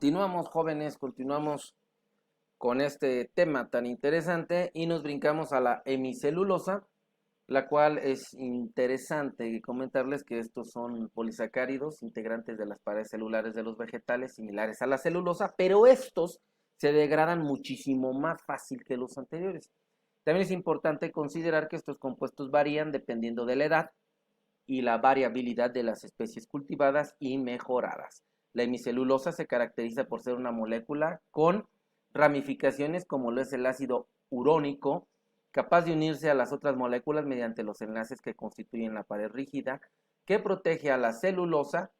Continuamos, jóvenes, continuamos con este tema tan interesante y nos brincamos a la hemicelulosa, la cual es interesante comentarles que estos son polisacáridos integrantes de las paredes celulares de los vegetales similares a la celulosa, pero estos se degradan muchísimo más fácil que los anteriores. También es importante considerar que estos compuestos varían dependiendo de la edad y la variabilidad de las especies cultivadas y mejoradas. La hemicelulosa se caracteriza por ser una molécula con ramificaciones como lo es el ácido urónico, capaz de unirse a las otras moléculas mediante los enlaces que constituyen la pared rígida, que protege a la célula,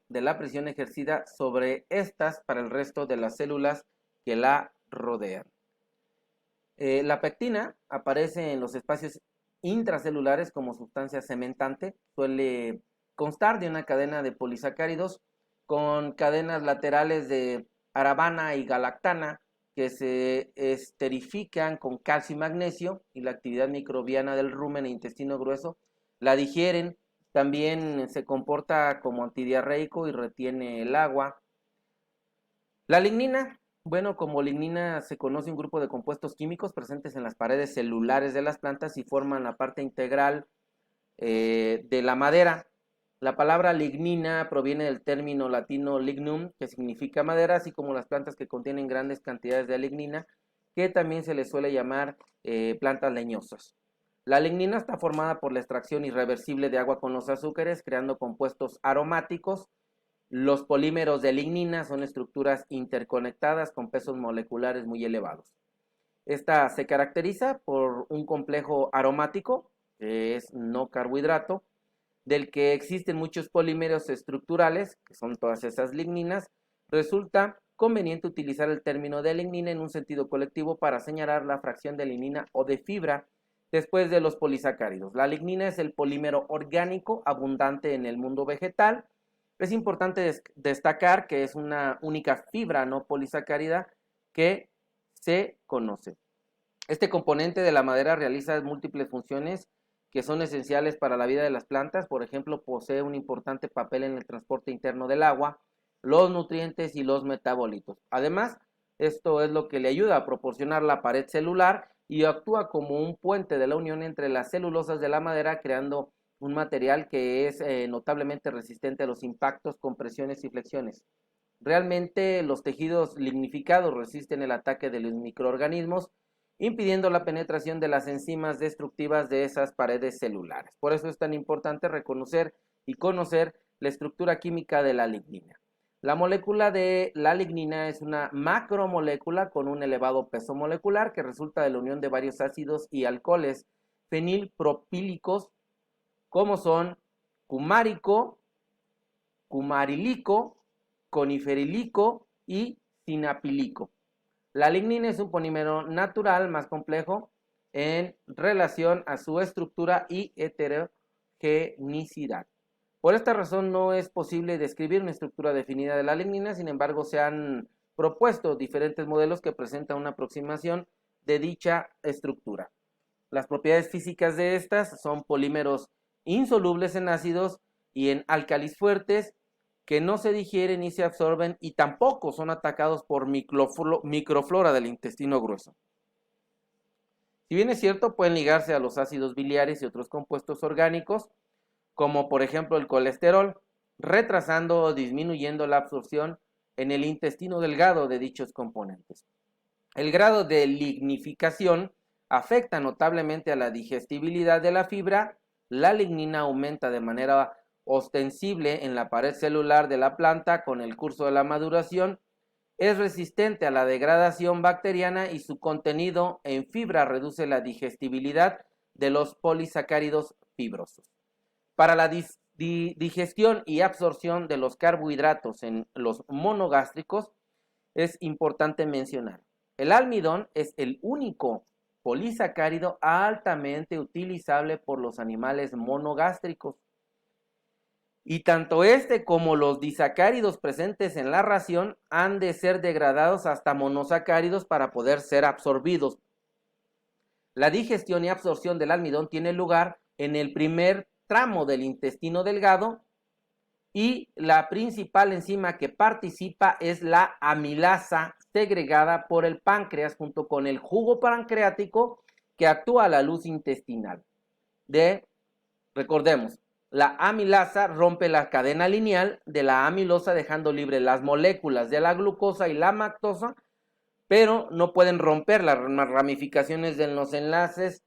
de la presión ejercida sobre estas para el resto de las células que la rodean. La pectina aparece en los espacios intracelulares como sustancia cementante, suele constar de una cadena de polisacáridos con cadenas laterales de arabana y galactana que se esterifican con calcio y magnesio, y la actividad microbiana del rumen e intestino grueso la digieren. También se comporta como antidiarreico y retiene el agua. La lignina, bueno, como lignina se conoce un grupo de compuestos químicos presentes en las paredes celulares de las plantas y forman la parte integral de la madera. La palabra lignina proviene del término latino lignum, que significa madera, así como las plantas que contienen grandes cantidades de lignina, que también se les suele llamar plantas leñosas. La lignina está formada por la extracción irreversible de agua con los azúcares, creando compuestos aromáticos. Los polímeros de lignina son estructuras interconectadas con pesos moleculares muy elevados. Esta se caracteriza por un complejo aromático, que es no carbohidrato, del que existen muchos polímeros estructurales, que son todas esas ligninas. Resulta conveniente utilizar el término de lignina en un sentido colectivo para señalar la fracción de lignina o de fibra después de los polisacáridos. La lignina es el polímero orgánico abundante en el mundo vegetal. Es importante destacar que es una única fibra no polisacárida que se conoce. Este componente de la madera realiza múltiples funciones que son esenciales para la vida de las plantas. Por ejemplo, posee un importante papel en el transporte interno del agua, los nutrientes y los metabolitos. Además, esto es lo que le ayuda a proporcionar la pared celular y actúa como un puente de la unión entre las celulosas de la madera, creando un material que es notablemente resistente a los impactos, compresiones y flexiones. Realmente los tejidos lignificados resisten el ataque de los microorganismos, impidiendo la penetración de las enzimas destructivas de esas paredes celulares. Por eso es tan importante reconocer y conocer la estructura química de la lignina. La molécula de la lignina es una macromolécula con un elevado peso molecular que resulta de la unión de varios ácidos y alcoholes fenilpropílicos, como son cumárico, cumarilico, coniferilico y cinapilico. La lignina es un polímero natural más complejo en relación a su estructura y heterogenicidad. Por esta razón no es posible describir una estructura definida de la lignina. Sin embargo, se han propuesto diferentes modelos que presentan una aproximación de dicha estructura. Las propiedades físicas de estas son polímeros insolubles en ácidos y en álcalis fuertes, que no se digieren ni se absorben y tampoco son atacados por microflora del intestino grueso. Si bien es cierto, pueden ligarse a los ácidos biliares y otros compuestos orgánicos, como por ejemplo el colesterol, retrasando o disminuyendo la absorción en el intestino delgado de dichos componentes. El grado de lignificación afecta notablemente a la digestibilidad de la fibra. La lignina aumenta de manera ostensible en la pared celular de la planta con el curso de la maduración. Es resistente a la degradación bacteriana y su contenido en fibra reduce la digestibilidad de los polisacáridos fibrosos. Para la digestión y absorción de los carbohidratos en los monogástricos es importante mencionar: el almidón es el único polisacárido altamente utilizable por los animales monogástricos. Y tanto este como los disacáridos presentes en la ración han de ser degradados hasta monosacáridos para poder ser absorbidos. La digestión y absorción del almidón tiene lugar en el primer tramo del intestino delgado, y la principal enzima que participa es la amilasa segregada por el páncreas junto con el jugo pancreático que actúa a la luz intestinal. Recordemos, la amilasa rompe la cadena lineal de la amilosa dejando libre las moléculas de la glucosa y la lactosa, pero no pueden romper las ramificaciones de los enlaces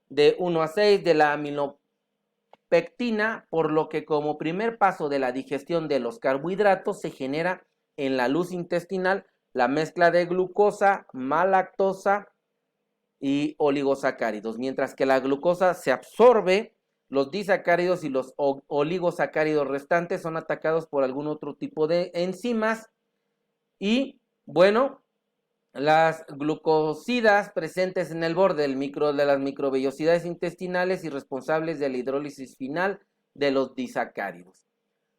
de 1 a 6 de la aminopectina, por lo que como primer paso de la digestión de los carbohidratos se genera en la luz intestinal la mezcla de glucosa, malactosa y oligosacáridos. Mientras que la glucosa se absorbe, los disacáridos y los oligosacáridos restantes son atacados por algún otro tipo de enzimas y, bueno, las glucosidas presentes en el borde de las microvellosidades intestinales y responsables de la hidrólisis final de los disacáridos.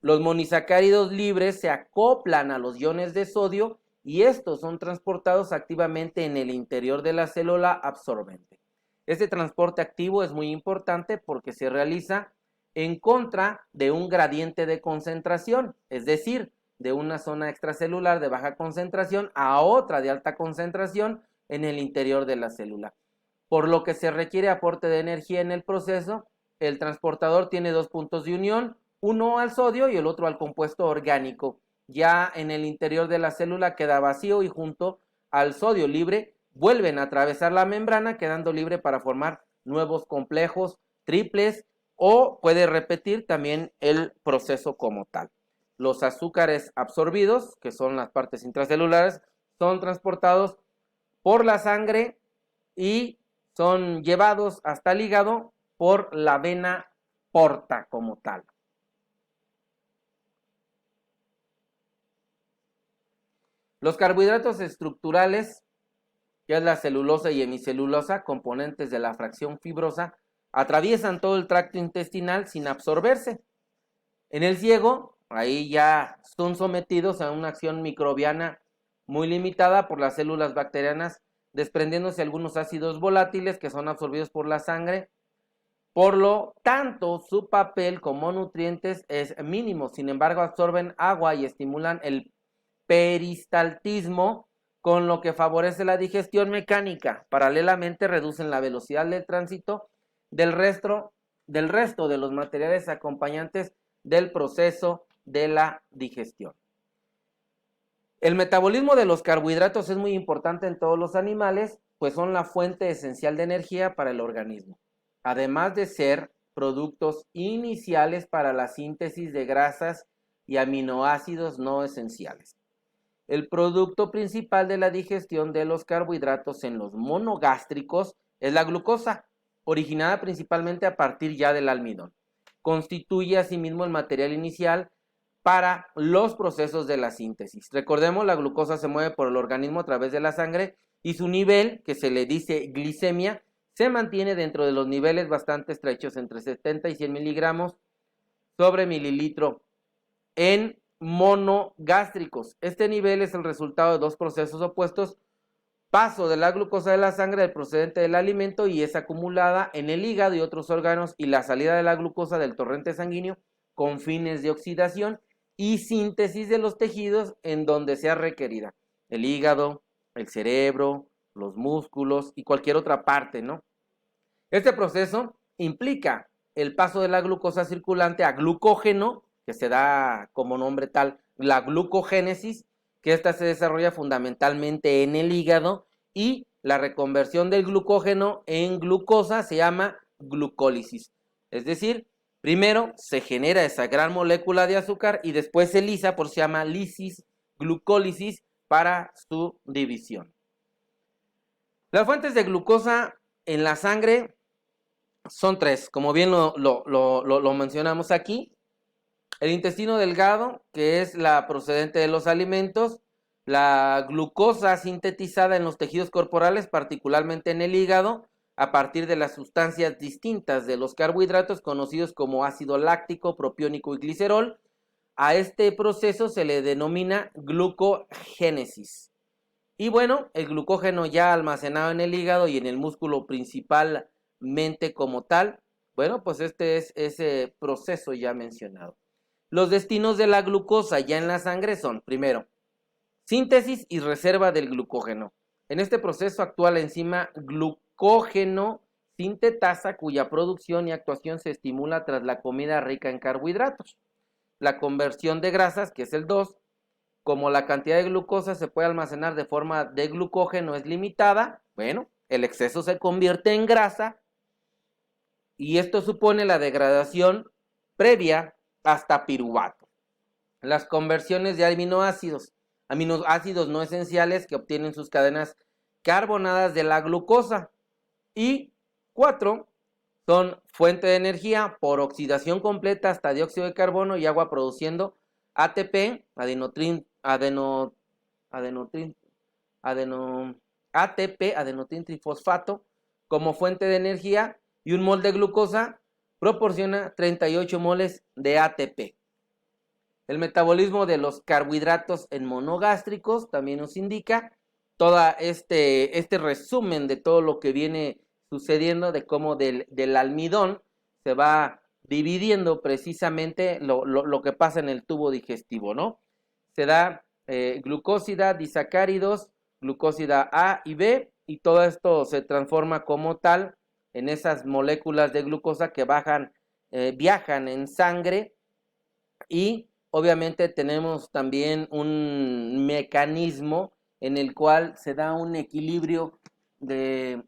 Los monosacáridos libres se acoplan a los iones de sodio y estos son transportados activamente en el interior de la célula absorbente. Este transporte activo es muy importante porque se realiza en contra de un gradiente de concentración, es decir, de una zona extracelular de baja concentración a otra de alta concentración en el interior de la célula. Por lo que se requiere aporte de energía en el proceso, el transportador tiene dos puntos de unión, uno al sodio y el otro al compuesto orgánico. Ya en el interior de la célula queda vacío y junto al sodio libre vuelven a atravesar la membrana quedando libre para formar nuevos complejos triples o puede repetir también el proceso como tal. Los azúcares absorbidos, que son las partes intracelulares, son transportados por la sangre y son llevados hasta el hígado por la vena porta como tal. Los carbohidratos estructurales, que es la celulosa y hemicelulosa, componentes de la fracción fibrosa, atraviesan todo el tracto intestinal sin absorberse. En el ciego, ahí ya son sometidos a una acción microbiana muy limitada por las células bacterianas, desprendiéndose algunos ácidos volátiles que son absorbidos por la sangre. Por lo tanto, su papel como nutrientes es mínimo. Sin embargo, absorben agua y estimulan el peristaltismo, con lo que favorece la digestión mecánica. Paralelamente, reducen la velocidad del tránsito del resto de los materiales acompañantes del proceso de la digestión. El metabolismo de los carbohidratos es muy importante en todos los animales, pues son la fuente esencial de energía para el organismo, además de ser productos iniciales para la síntesis de grasas y aminoácidos no esenciales. El producto principal de la digestión de los carbohidratos en los monogástricos es la glucosa, originada principalmente a partir ya del almidón. Constituye asimismo el material inicial para los procesos de la síntesis. Recordemos, la glucosa se mueve por el organismo a través de la sangre y su nivel, que se le dice glicemia, se mantiene dentro de los niveles bastante estrechos, entre 70 y 100 miligramos sobre mililitro en monogástricos. Este nivel es el resultado de dos procesos opuestos: paso de la glucosa de la sangre del procedente del alimento y es acumulada en el hígado y otros órganos, y la salida de la glucosa del torrente sanguíneo con fines de oxidación y síntesis de los tejidos en donde sea requerida: el hígado, el cerebro, los músculos y cualquier otra parte, ¿no? Este proceso implica el paso de la glucosa circulante a glucógeno, que se da como nombre tal la glucogénesis, que esta se desarrolla fundamentalmente en el hígado, y la reconversión del glucógeno en glucosa se llama glucólisis. Es decir, primero se genera esa gran molécula de azúcar y después se lisa, por eso se llama lisis, glucólisis, para su división. Las fuentes de glucosa en la sangre son tres, como bien lo mencionamos aquí. El intestino delgado, que es la procedente de los alimentos, la glucosa sintetizada en los tejidos corporales, particularmente en el hígado, a partir de las sustancias distintas de los carbohidratos conocidos como ácido láctico, propiónico y glicerol. A este proceso se le denomina glucogénesis. Y bueno, el glucógeno ya almacenado en el hígado y en el músculo principalmente como tal, bueno, pues este es ese proceso ya mencionado. Los destinos de la glucosa ya en la sangre son, primero, síntesis y reserva del glucógeno. En este proceso actúa la enzima glucógeno sintetasa, cuya producción y actuación se estimula tras la comida rica en carbohidratos. La conversión de grasas, que es el 2, como la cantidad de glucosa se puede almacenar de forma de glucógeno es limitada, bueno, el exceso se convierte en grasa y esto supone la degradación previa hasta piruvato. Las conversiones de aminoácidos no esenciales que obtienen sus cadenas carbonadas de la glucosa. Y 4 son fuente de energía por oxidación completa hasta dióxido de carbono y agua produciendo ATP, adenotrifosfato, como fuente de energía, y un mol de glucosa proporciona 38 moles de ATP. El metabolismo de los carbohidratos en monogástricos también nos indica todo este resumen de todo lo que viene sucediendo, de cómo del almidón se va dividiendo precisamente lo que pasa en el tubo digestivo, ¿no? Se da glucósida, disacáridos, glucósida A y B, y todo esto se transforma como tal en esas moléculas de glucosa que viajan en sangre, y obviamente tenemos también un mecanismo en el cual se da un equilibrio de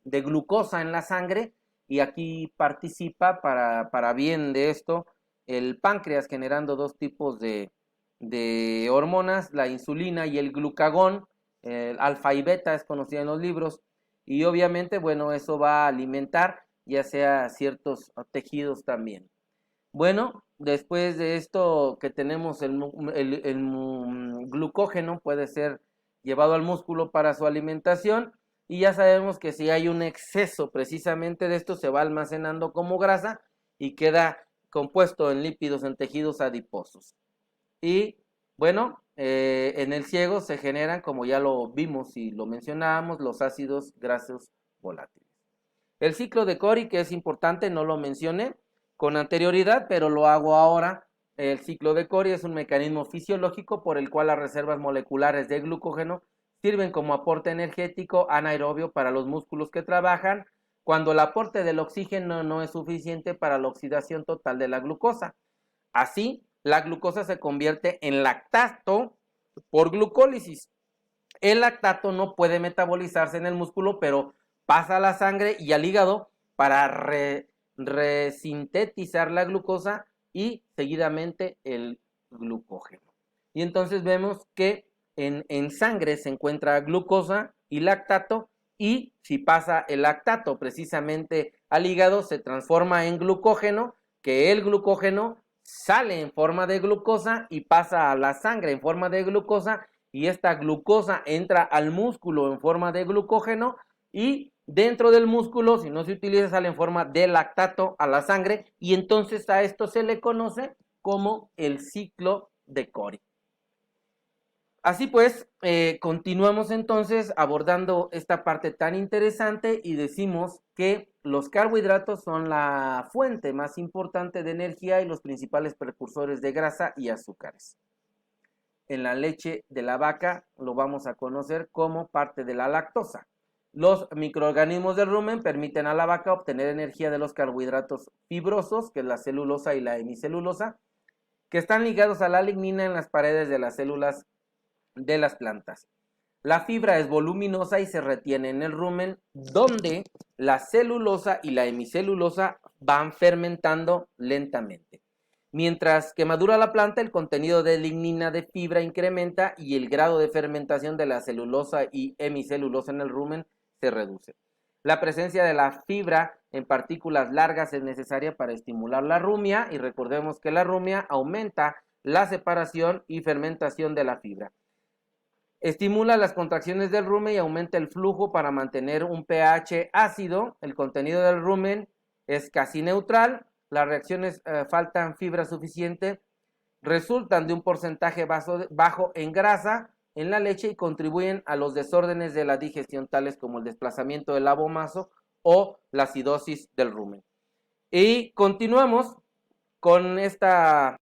glucosa en la sangre, y aquí participa para bien de esto el páncreas, generando dos tipos de hormonas, la insulina y el glucagón, el alfa y beta es conocido en los libros, y obviamente, bueno, eso va a alimentar ya sea ciertos tejidos también. Bueno, después de esto que tenemos el glucógeno, puede ser llevado al músculo para su alimentación, y ya sabemos que si hay un exceso precisamente de esto, se va almacenando como grasa y queda compuesto en lípidos en tejidos adiposos. Y bueno, en el ciego se generan, como ya lo vimos y lo mencionábamos, los ácidos grasos volátiles. El ciclo de Cori, que es importante, no lo mencioné con anterioridad, pero lo hago ahora. El ciclo de Cori es un mecanismo fisiológico por el cual las reservas moleculares de glucógeno sirven como aporte energético anaerobio para los músculos que trabajan cuando el aporte del oxígeno no es suficiente para la oxidación total de la glucosa. Así, la glucosa se convierte en lactato por glucólisis. El lactato no puede metabolizarse en el músculo, pero pasa a la sangre y al hígado para resintetizar la glucosa y seguidamente el glucógeno. Y entonces vemos que en sangre se encuentra glucosa y lactato, y si pasa el lactato precisamente al hígado se transforma en glucógeno, que el glucógeno sale en forma de glucosa y pasa a la sangre en forma de glucosa, y esta glucosa entra al músculo en forma de glucógeno, y dentro del músculo, si no se utiliza, sale en forma de lactato a la sangre, y entonces a esto se le conoce como el ciclo de Cori. Así pues, continuamos entonces abordando esta parte tan interesante y decimos que los carbohidratos son la fuente más importante de energía y los principales precursores de grasa y azúcares. En la leche de la vaca lo vamos a conocer como parte de la lactosa. Los microorganismos del rumen permiten a la vaca obtener energía de los carbohidratos fibrosos, que es la celulosa y la hemicelulosa, que están ligados a la lignina en las paredes de las células de las plantas. La fibra es voluminosa y se retiene en el rumen, donde la celulosa y la hemicelulosa van fermentando lentamente. Mientras que madura la planta, el contenido de lignina de fibra incrementa y el grado de fermentación de la celulosa y hemicelulosa en el rumen se reduce. La presencia de la fibra en partículas largas es necesaria para estimular la rumia, y recordemos que la rumia aumenta la separación y fermentación de la fibra. Estimula las contracciones del rumen y aumenta el flujo para mantener un pH ácido. El contenido del rumen es casi neutral. Las reacciones faltan fibra suficiente, resultan de un porcentaje bajo en grasa en la leche y contribuyen a los desórdenes de la digestión, tales como el desplazamiento del abomaso o la acidosis del rumen. Y continuamos con esta